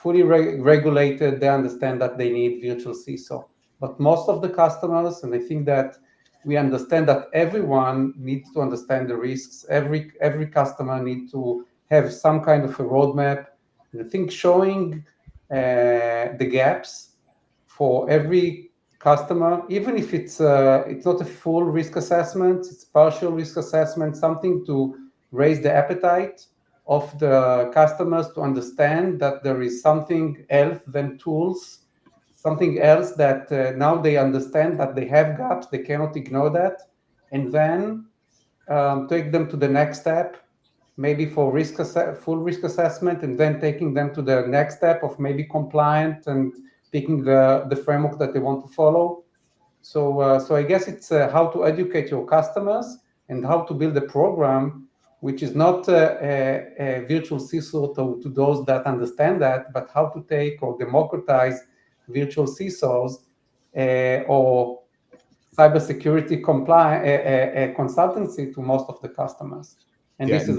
fully regulated, they understand that they need virtual CISO. But most of the customers, and I think that we understand that everyone needs to understand the risks. Every customer needs to have some kind of a roadmap. And I think showing the gaps for every customer, even if it's not a full risk assessment, it's partial risk assessment, something to raise the appetite of the customers to understand that there is something else than tools, something else that now they understand that they have gaps, they cannot ignore that, and then take them to the next step, maybe for full risk assessment, and then taking them to the next step of maybe compliant and picking the framework that they want to follow. So I guess it's how to educate your customers and how to build a program which is not a virtual CISO to those that understand that, but how to take or democratize virtual CISOs or cybersecurity consultancy to most of the customers. And this is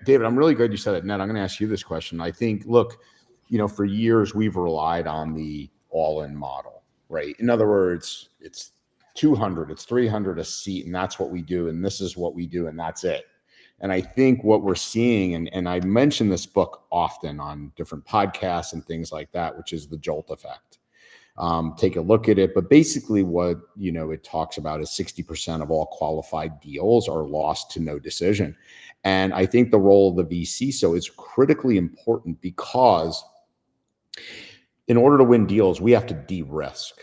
David, I'm really glad you said it. Ned, I'm going to ask you this question. I think, look, for years we've relied on the all-in model, right? In other words, it's 200, it's 300 a seat, and that's what we do, and this is what we do, and that's it. And I think what we're seeing, and I mention this book often on different podcasts and things like that, which is the Jolt effect. Take a look at it. But basically what, it talks about is 60% of all qualified deals are lost to no decision. And I think the role of the vCISO is critically important because in order to win deals, we have to de-risk.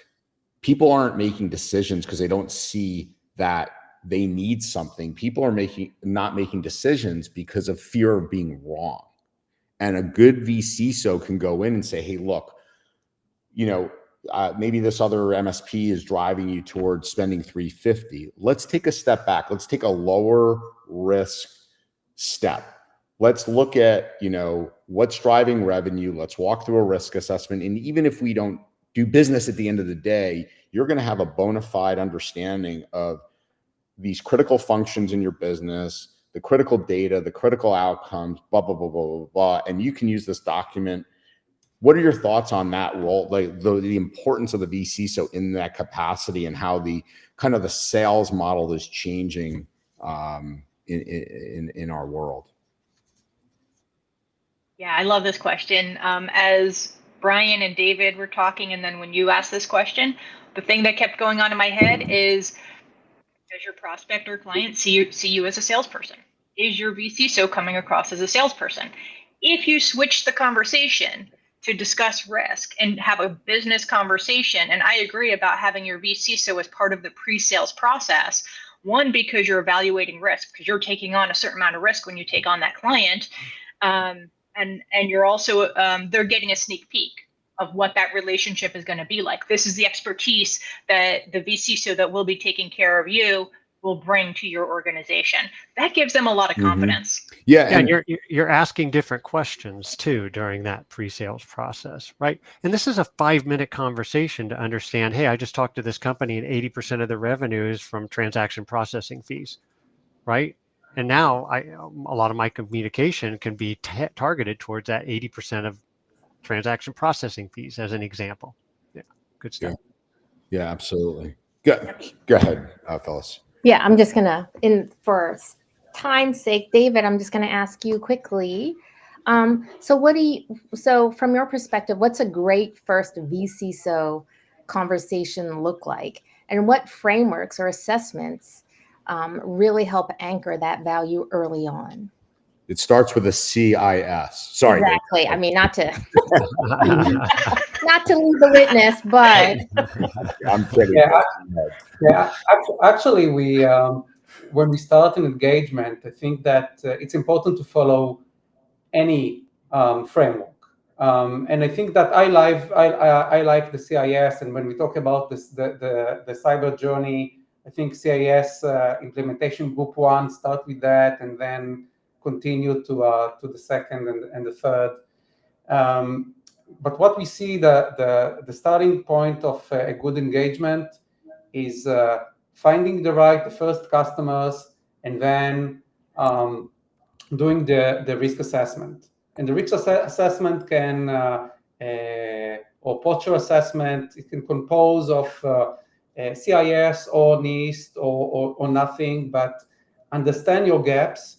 People aren't making decisions because they don't see that they need something. People are not making decisions because of fear of being wrong. And a good vCISO can go in and say, hey, look, maybe this other MSP is driving you towards spending $350. Let's take a step back. Let's take a lower risk step. Let's look at, what's driving revenue. Let's walk through a risk assessment. And even if we don't do business at the end of the day, you're going to have a bona fide understanding of these critical functions in your business, the critical data, the critical outcomes, blah, blah, blah, blah, blah, blah. And you can use this document. What are your thoughts on that role, like the importance of the vCISO in that capacity and how the kind of the sales model is changing in our world? Yeah, I love this question. As Brian and David were talking, and then when you asked this question, the thing that kept going on in my head is, does your prospect or client see you as a salesperson? Is your vCISO coming across as a salesperson? If you switch the conversation to discuss risk and have a business conversation, and I agree about having your vCISO as part of the pre-sales process, one, because you're evaluating risk, because you're taking on a certain amount of risk when you take on that client, and you're also, they're getting a sneak peek of what that relationship is going to be like. This is the expertise that the vCISO that will be taking care of you will bring to your organization. That gives them a lot of confidence. Yeah, and you're asking different questions too during that pre-sales process, right? And this is a 5-minute conversation to understand, hey, I just talked to this company and 80% of the revenue is from transaction processing fees, right? And now a lot of my communication can be targeted towards that 80% of transaction processing fees as an example. Yeah, good stuff. Yeah, absolutely. Go ahead, Phyllis. Yeah, I'm just gonna, for time's sake, David, I'm just gonna ask you quickly. So from your perspective, what's a great first vCISO conversation look like? And what frameworks or assessments really help anchor that value early on? It starts with a CIS. Sorry, exactly. Dave. I mean, not to not to lead the witness, but I'm kidding. Yeah. Actually, we when we start an engagement, I think that it's important to follow any framework. And I think that I like the CIS. And when we talk about this, the cyber journey, I think CIS implementation group 1 start with that, and then continue to the second and the third. But what we see, the starting point of a good engagement is finding the first customers, and then doing the risk assessment. And the risk assessment can, or posture assessment, it can compose of CIS or NIST or nothing, but understand your gaps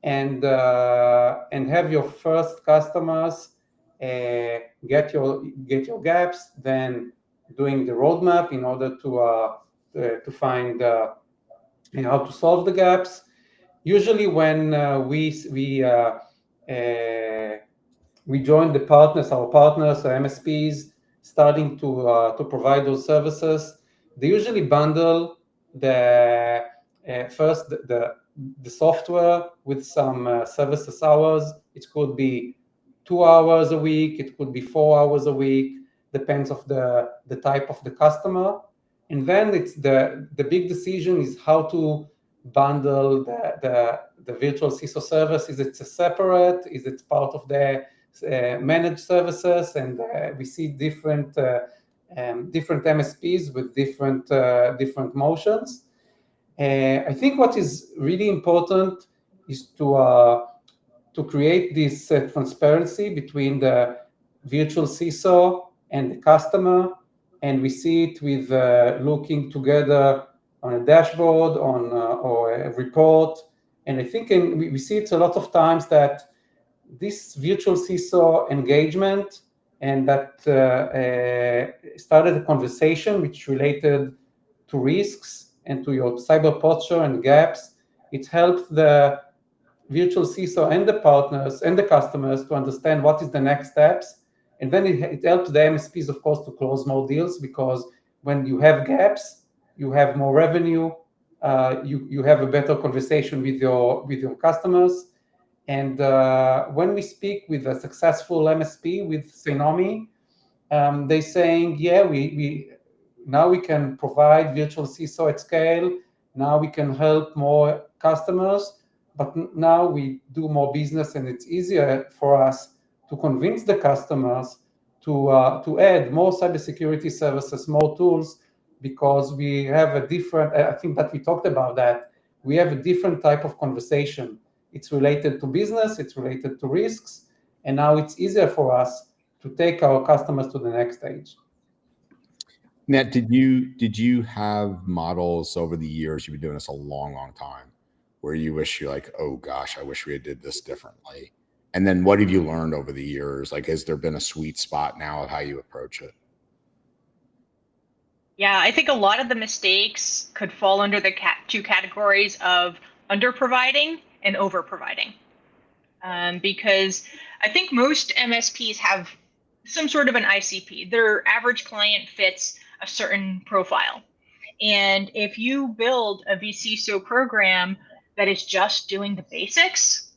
and have your first customers get your gaps, then doing the roadmap in order to find how to solve the gaps. Usually, when we join the partners, our partners, MSPs, starting to provide those services, they usually bundle the first the software with some services hours. It could be 2 hours a week, it could be 4 hours a week, depends of the type of the customer. And then it's the big decision is how to bundle the virtual CISO service. Is it separate? Is it part of the managed services? And we see different MSPs with different motions. I think what is really important is to create this transparency between the virtual CISO and the customer, and we see it with looking together on a dashboard or a report. And I think we see it a lot of times that this virtual CISO engagement and that started a conversation which related to risks and to your cyber posture and gaps. It helped the virtual CISO and the partners and the customers to understand what is the next steps. And then it helps the MSPs, of course, to close more deals, because when you have gaps, you have more revenue, you have a better conversation with your customers. And when we speak with a successful MSP, with Synomi, they're saying, yeah, we now we can provide virtual CISO at scale. Now we can help more customers, but now we do more business, and it's easier for us to convince the customers to add more cybersecurity services, more tools, because we have a different, I think that we talked about that, we have a different type of conversation. It's related to business, it's related to risks, and now it's easier for us to take our customers to the next stage. Matt, did you have models over the years? You've been doing this a long time, where you wish you're like, oh gosh, I wish we had did this differently. And then what have you learned over the years? Like, has there been a sweet spot now of how you approach it? Yeah, I think a lot of the mistakes could fall under the two categories of under-providing and over-providing. Because I think most MSPs have some sort of an ICP. Their average client fits a certain profile. And if you build a vCISO program that is just doing the basics,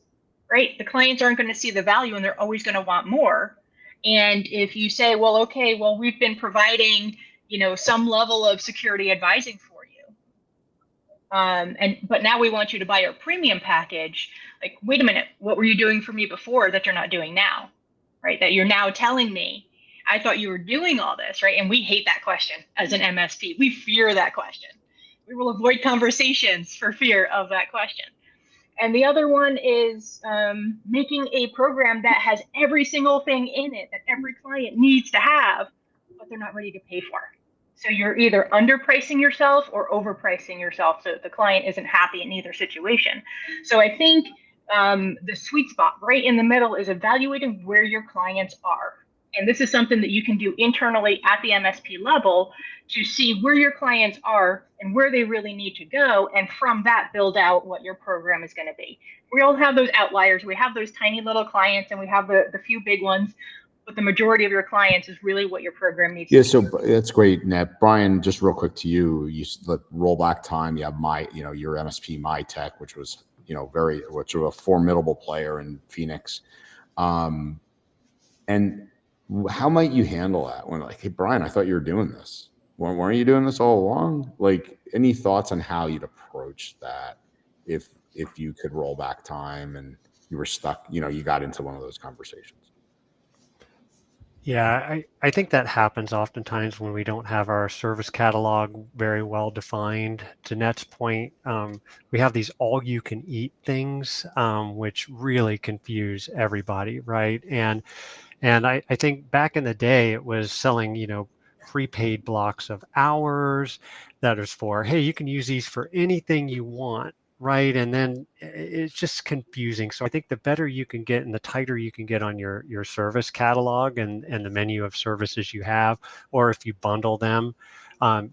right, the clients aren't going to see the value, and they're always going to want more. And if you say, well, okay, well, we've been providing, some level of security advising for you, but now we want you to buy our premium package. Like, wait a minute, what were you doing for me before that you're not doing now, right? That you're now telling me, I thought you were doing all this, right? And we hate that question as an MSP. We fear that question. We will avoid conversations for fear of that question. And the other one is making a program that has every single thing in it that every client needs to have, but they're not ready to pay for. So you're either underpricing yourself or overpricing yourself, so that the client isn't happy in either situation. So I think the sweet spot right in the middle is evaluating where your clients are. And this is something that you can do internally at the MSP level to see where your clients are and where they really need to go. And from that, build out what your program is going to be. We all have those outliers. We have those tiny little clients, and we have the few big ones. But the majority of your clients is really what your program needs to be. So that's great, Nat. Brian, just real quick to you, roll back time. You have your MSP, MyTech, which was, which was a formidable player in Phoenix. And how might you handle that when, like, hey, Brian, I thought you were doing this. Weren't you doing this all along? Like, any thoughts on how you'd approach that if you could roll back time and you were stuck, you got into one of those conversations? Yeah, I think that happens oftentimes when we don't have our service catalog very well defined. To Net's point, we have these all-you-can-eat things, which really confuse everybody, right? And I think back in the day, it was selling, prepaid blocks of hours that is for, hey, you can use these for anything you want, right? And then it's just confusing. So I think the better you can get and the tighter you can get on your service catalog and the menu of services you have, or if you bundle them,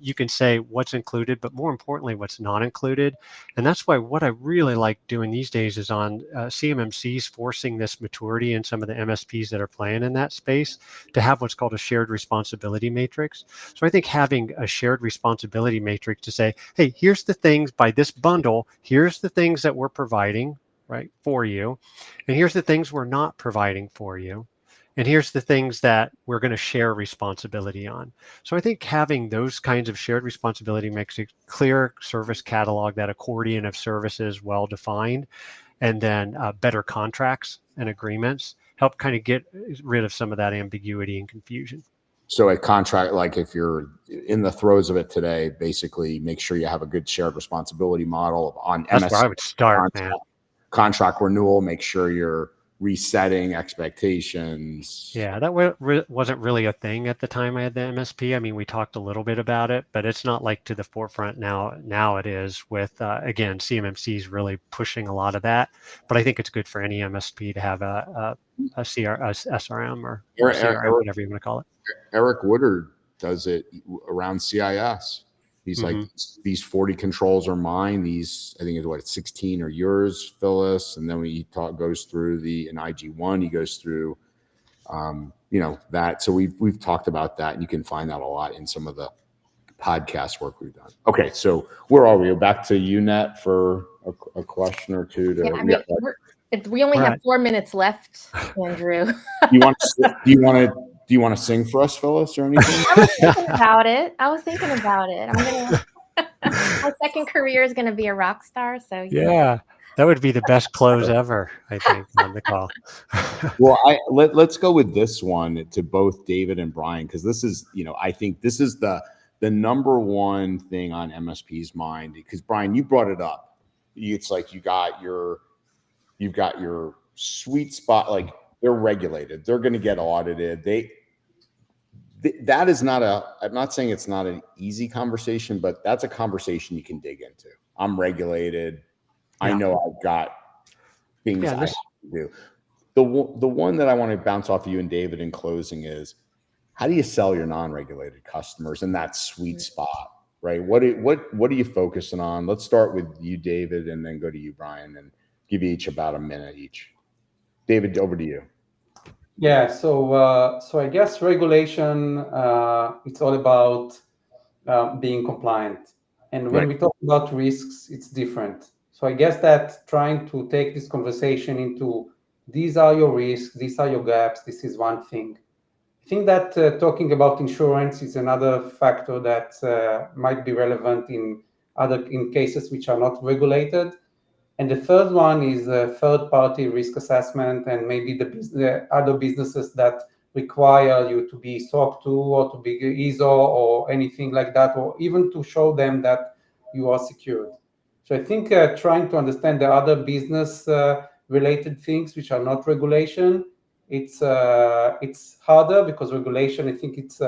you can say what's included, but more importantly, what's not included. And that's why what I really like doing these days is on CMMCs forcing this maturity in some of the MSPs that are playing in that space to have what's called a shared responsibility matrix. So I think having a shared responsibility matrix to say, hey, here's the things by this bundle, here's the things that we're providing, right, for you, and here's the things we're not providing for you. And here's the things that we're going to share responsibility on. So I think having those kinds of shared responsibility makes a clear service catalog, that accordion of services well defined, and then better contracts and agreements help kind of get rid of some of that ambiguity and confusion. So a contract, like if you're in the throes of it today, basically make sure you have a good shared responsibility model on That's MS where I would start, man. contract renewal. Make sure you're resetting expectations. Yeah, that wasn't really a thing at the time I had the MSP. I mean, we talked a little bit about it, but it's not like to the forefront now. Now it is with, again, CMMC's really pushing a lot of that. But I think it's good for any MSP to have a SRM or CRM, whatever you want to call it. Eric Woodard does it around CIS. He's like, these 40 controls are mine. These, I think it's what, 16 are yours, Phyllis. And then when he goes through in IG1, he goes through, that. So we've talked about that, and you can find that a lot in some of the podcast work we've done. Okay, so where are we? Back to you, Net, for a question or two. We only have 4 minutes left, Andrew. Do you want to sing for us, Phyllis, or anything? I was thinking about it. My second career is gonna be a rock star. So yeah, that would be the best close ever, I think, on the call. Well, let's go with this one to both David and Brian, because this is, I think this is the number one thing on MSP's mind. Because Brian, you brought it up. It's like you've got your sweet spot. Like, they're regulated. They're going to get audited. That is not I'm not saying it's not an easy conversation, but that's a conversation you can dig into. I'm regulated. Yeah. I know I've got things I have to do. The one that I want to bounce off of you and David in closing is, how do you sell your non-regulated customers in that sweet spot, right? What are you focusing on? Let's start with you, David, and then go to you, Brian, and give you each about a minute each. David, over to you. Yeah, so I guess regulation, it's all about being compliant. And when we talk about risks, it's different. So I guess that trying to take this conversation into, these are your risks, these are your gaps, this is one thing. I think that talking about insurance is another factor that might be relevant in cases which are not regulated. And the third one is third-party risk assessment, and maybe the other businesses that require you to be SOC 2 or to be ISO or anything like that, or even to show them that you are secured. So I think trying to understand the other business-related things which are not regulation, it's harder, because regulation, I think it's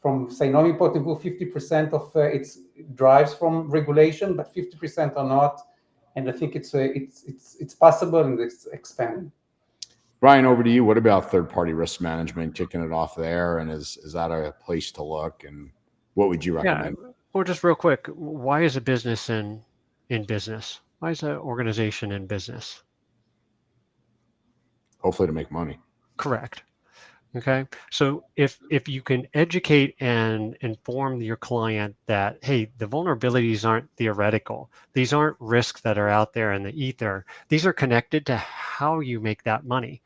from Synonym point of view, 50% of it drives from regulation, but 50% are not. And I think it's possible, and it's expanding. Brian, over to you. What about third-party risk management? Kicking it off there, and is that a place to look? And what would you recommend? Yeah, or just real quick, why is a business in business? Why is an organization in business? Hopefully to make money. Correct. Okay, so if you can educate and inform your client that, hey, the vulnerabilities aren't theoretical, these aren't risks that are out there in the ether, these are connected to how you make that money.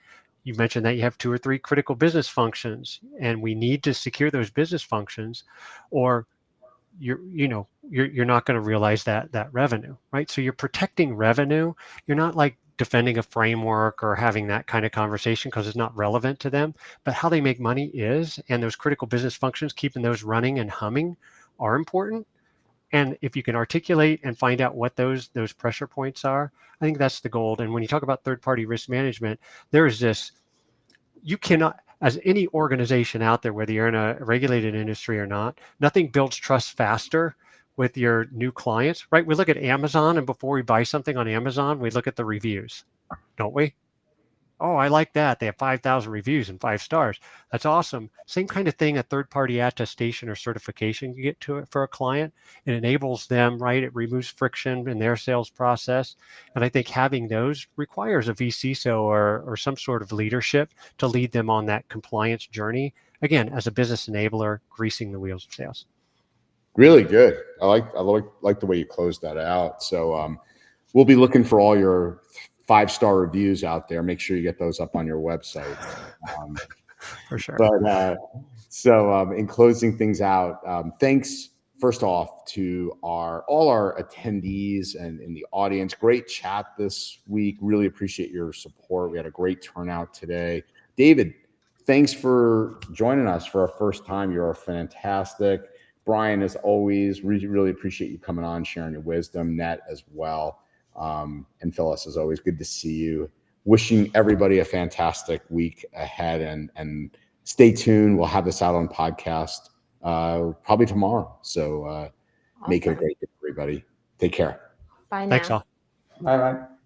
You mentioned that you have 2 or 3 critical business functions, and we need to secure those business functions, or you're not going to realize that revenue, right? So you're protecting revenue. You're not like defending a framework or having that kind of conversation because it's not relevant to them, but how they make money is, and those critical business functions, keeping those running and humming are important. And if you can articulate and find out what those pressure points are, I think that's the gold. And when you talk about third-party risk management, there is this, you cannot, as any organization out there, whether you're in a regulated industry or not, nothing builds trust faster with your new clients, right? We look at Amazon, and before we buy something on Amazon, we look at the reviews, don't we? Oh, I like that. They have 5,000 reviews and 5 stars. That's awesome. Same kind of thing, a third-party attestation or certification you get to it for a client. It enables them, right? It removes friction in their sales process. And I think having those requires a vCISO or some sort of leadership to lead them on that compliance journey. Again, as a business enabler, greasing the wheels of sales. Really good. I like the way you closed that out. So we'll be looking for all your 5-star reviews out there. Make sure you get those up on your website. For sure. But so in closing things out, thanks first off to all our attendees and in the audience. Great chat this week. Really appreciate your support. We had a great turnout today. David, thanks for joining us for our first time. You're fantastic. Brian, as always, really appreciate you coming on, sharing your wisdom. Nat as well. And Phyllis, as always, good to see you. Wishing everybody a fantastic week ahead, and stay tuned. We'll have this out on podcast probably tomorrow. So make it a great day, everybody. Take care. Bye now. Thanks all. Bye-bye.